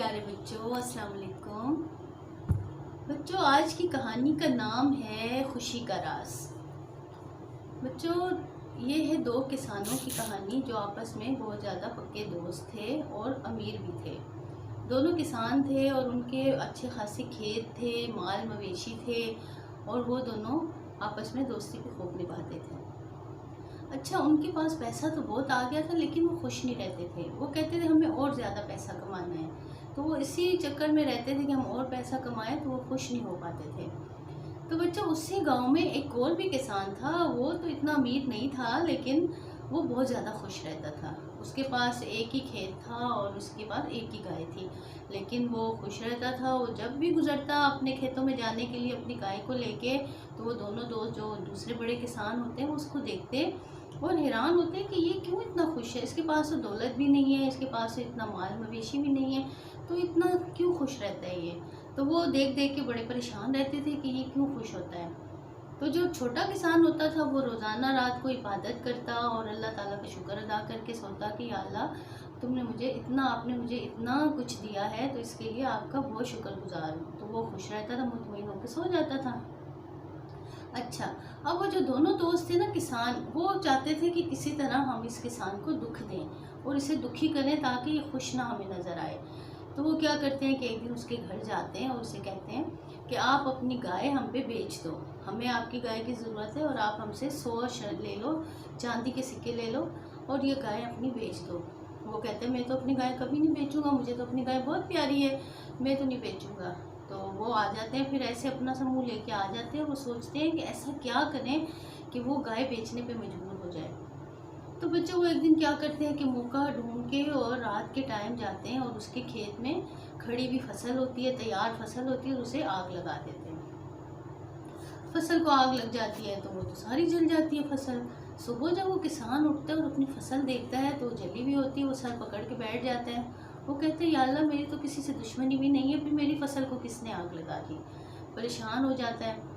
प्यारे बच्चों, अस्सलाम वालेकुम। बच्चों, आज की कहानी का नाम है खुशी का राज। बच्चों, ये है दो किसानों की कहानी जो आपस में बहुत ज़्यादा पक्के दोस्त थे और अमीर भी थे। दोनों किसान थे और उनके अच्छे खासे खेत थे, माल मवेशी थे और वो दोनों आपस में दोस्ती को खूब निभाते थे। अच्छा, उनके पास पैसा तो बहुत आ गया था लेकिन वो खुश नहीं रहते थे। वो कहते थे हमें और ज़्यादा पैसा कमाना है, तो वो इसी चक्कर में रहते थे कि हम और पैसा कमाएं, तो वो खुश नहीं हो पाते थे। तो बच्चों, उसी गांव में एक और भी किसान था। वो तो इतना अमीर नहीं था लेकिन वो बहुत ज़्यादा खुश रहता था। उसके पास एक ही खेत था और उसके पास एक ही गाय थी, लेकिन वो खुश रहता था। वो जब भी गुजरता अपने खेतों में जाने के लिए अपनी गाय को लेके, तो वो दोनों दोस्त जो दूसरे बड़े किसान होते हैं वो उसको देखते और हैरान होते हैं कि ये क्यों इतना खुश है। इसके पास तो दौलत भी नहीं है, इसके पास इतना माल मवेशी भी नहीं है, तो इतना क्यों खुश रहता है ये। तो वो देख देख के बड़े परेशान रहते थे कि ये क्यों खुश होता है। तो जो छोटा किसान होता था वो रोज़ाना रात को इबादत करता और अल्लाह ताला का शुक्र अदा करके सोता कि या अल्लाह, आपने मुझे इतना कुछ दिया है, तो इसके लिए आपका बहुत शुक्रगुजार हूँ। तो वो खुश रहता था, मुतमईन होकर सो जाता था। अच्छा, अब वो जो दोनों दोस्त थे ना किसान, वो चाहते थे कि किसी तरह हम इस किसान को दुख दें और इसे दुखी करें ताकि ये खुश ना हमें नज़र आए। तो वो क्या करते हैं कि एक दिन उसके घर जाते हैं और उसे कहते हैं कि आप अपनी गाय हम पे बेच दो, हमें आपकी गाय की ज़रूरत है और आप हमसे 100 ले लो, चांदी के सिक्के ले लो और ये गाय अपनी बेच दो। वो कहते हैं मैं तो अपनी गाय कभी नहीं बेचूंगा, मुझे तो अपनी गाय बहुत प्यारी है, मैं तो नहीं बेचूंगा। तो वो आ जाते हैं, फिर ऐसे अपना समूह लेके आ जाते हैं। वो सोचते हैं कि ऐसा क्या करें कि वो गाय बेचने पे मजबूर हो जाए। तो बच्चों, वो एक दिन क्या करते हैं कि मौका ढूंढ के और रात के टाइम जाते हैं और उसके खेत में खड़ी हुई फसल होती है, तैयार फसल होती है, उसे आग लगा देते हैं। फसल को आग लग जाती है तो वो तो सारी जल जाती है फसल। सुबह जब वो किसान उठता है और अपनी फसल देखता है तो जली हुई होती है। वो सर पकड़ के बैठ जाता है। वो कहते हैं या अल्लाह, मेरी तो किसी से दुश्मनी भी नहीं है, फिर मेरी फसल को किसने आग लगा दी। परेशान हो जाता है।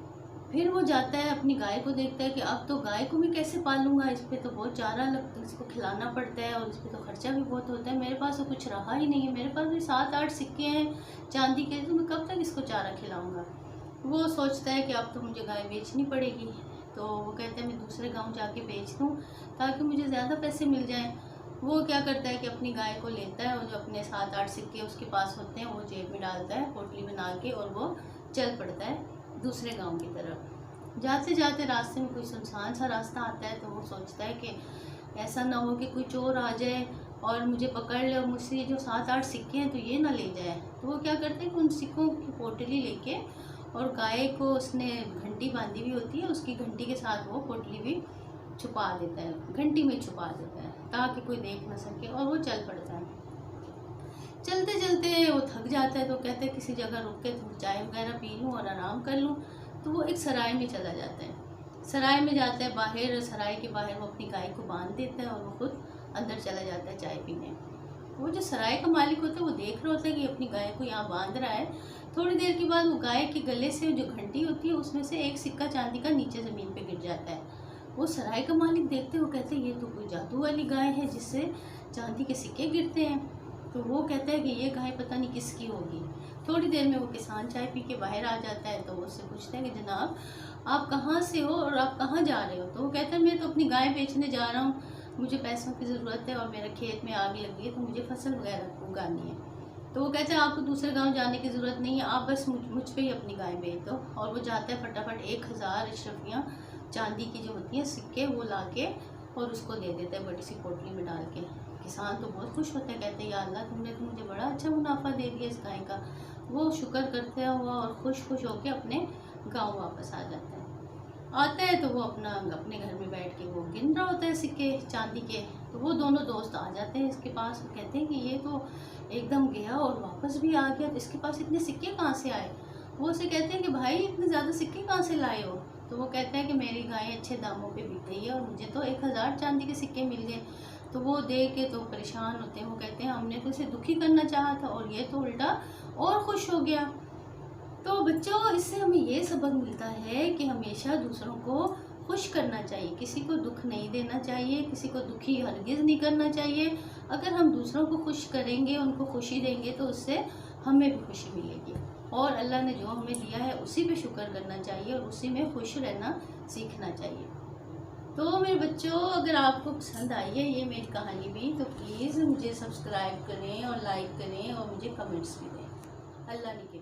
फिर वो जाता है अपनी गाय को देखता है कि अब तो गाय को मैं कैसे पालूंगा, इस पर तो बहुत चारा लगता है, इसको खिलाना पड़ता है और इस पर तो खर्चा भी बहुत होता है। मेरे पास तो कुछ रहा ही नहीं है, मेरे पास भी 7-8 सिक्के हैं चांदी के, तो मैं कब तक इसको चारा खिलाऊँगा। वो सोचता है कि अब तो मुझे गाय बेचनी पड़ेगी। तो वो कहते हैं मैं दूसरे गाँव जाके बेच दूँ ताकि मुझे ज़्यादा पैसे मिल जाएँ। वो क्या करता है कि अपनी गाय को लेता है और जो अपने 7-8 सिक्के उसके पास होते हैं वो जेब में डालता है, पोटली बना के, और वो चल पड़ता है दूसरे गांव की तरफ। जाते जाते रास्ते में कोई सुनसान सा रास्ता आता है तो वो सोचता है कि ऐसा ना हो कि कोई चोर आ जाए और मुझे पकड़ ले और मुझसे ये जो 7-8 सिक्के हैं तो ये ना ले जाए। तो वो क्या करते हैं कि उन सिक्कों की पोटली लेके, और गाय को उसने घंटी बांधी हुई होती है, उसकी घंटी के साथ वो पोटली भी छुपा देता है, घंटी में छुपा देता है ताकि कोई देख ना सके, और वो चल पड़ता है। चलते चलते वो थक जाता है तो कहते हैं किसी जगह रुक के चाय वगैरह पी लूँ और आराम कर लूँ। तो वो एक सराय में चला जाता है। सराय में जाता है, बाहर सराय के बाहर वो अपनी गाय को बांध देता है और वो खुद अंदर चला जाता है चाय पीने। वो जो सराय का मालिक होता है वो देख रहा होता है कि अपनी गाय को यहाँ बांध रहा है। थोड़ी देर के बाद वो गाय के गले से जो घंटी होती है उसमें से एक सिक्का चांदी का नीचे ज़मीन पे गिर जाता है। वो सराय का मालिक देखते वो कहते हैं ये तो कोई जादू वाली गाय है जिससे चांदी के सिक्के गिरते हैं। तो वो कहता है कि ये गाय पता नहीं किसकी होगी। थोड़ी देर में वो किसान चाय पी के बाहर आ जाता है तो वो उससे पूछते हैं कि जनाब, आप कहाँ से हो और आप कहाँ जा रहे हो। तो वो कहता है मैं तो अपनी गाय बेचने जा रहा हूँ, मुझे पैसों की ज़रूरत है और मेरे खेत में आग लगी है तो मुझे फसल वगैरह उगानी है। तो वो कहते हैं आपको दूसरे गांव जाने की ज़रूरत नहीं है, आप बस मुझ पे ही अपनी गाय बेच दो। और वो जाता है, फटाफट 1000 अशरफियाँ चांदी की जो होती हैं सिक्के वो ला के और उसको दे देता है बड़ी सी पोटली में डाल के। किसान तो बहुत खुश होते हैं, कहते हैं या अल्लाह, तुमने तो मुझे बड़ा अच्छा मुनाफा दे दिया इस गाय का। वो शुक्र करते हुआ और खुश होकर अपने गाँव वापस आ जाता है। आता है तो वो अपने घर में बैठ के वो गिन रहा होता है सिक्के चांदी के। तो वो दोनों दोस्त आ जाते हैं इसके पास, वो कहते हैं कि ये तो एकदम गया और वापस भी आ गया, तो इसके पास इतने सिक्के कहाँ से आए। वो उसे कहते हैं कि भाई इतने ज़्यादा सिक्के कहाँ से लाए हो। तो वो कहते हैं कि मेरी गाय अच्छे दामों पे बिक गई है और मुझे तो 1000 चांदी के सिक्के मिल गए। तो वो देख के तो परेशान होते हैं। वो कहते हैं हमने तो इसे दुखी करना चाहा था और ये तो उल्टा और खुश हो गया। तो बच्चों, इससे हमें ये सबक मिलता है कि हमेशा दूसरों को खुश करना चाहिए, किसी को दुख नहीं देना चाहिए, किसी को दुखी हरगिज़ नहीं करना चाहिए। अगर हम दूसरों को खुश करेंगे, उनको खुशी देंगे तो उससे हमें भी खुशी मिलेगी। और अल्लाह ने जो हमें दिया है उसी पे शुक्र करना चाहिए और उसी में खुश रहना सीखना चाहिए। तो मेरे बच्चों, अगर आपको पसंद आई है ये मेरी कहानी भी, तो प्लीज़ मुझे सब्सक्राइब करें और लाइक करें और मुझे कमेंट्स भी दें। अल्लाह ने के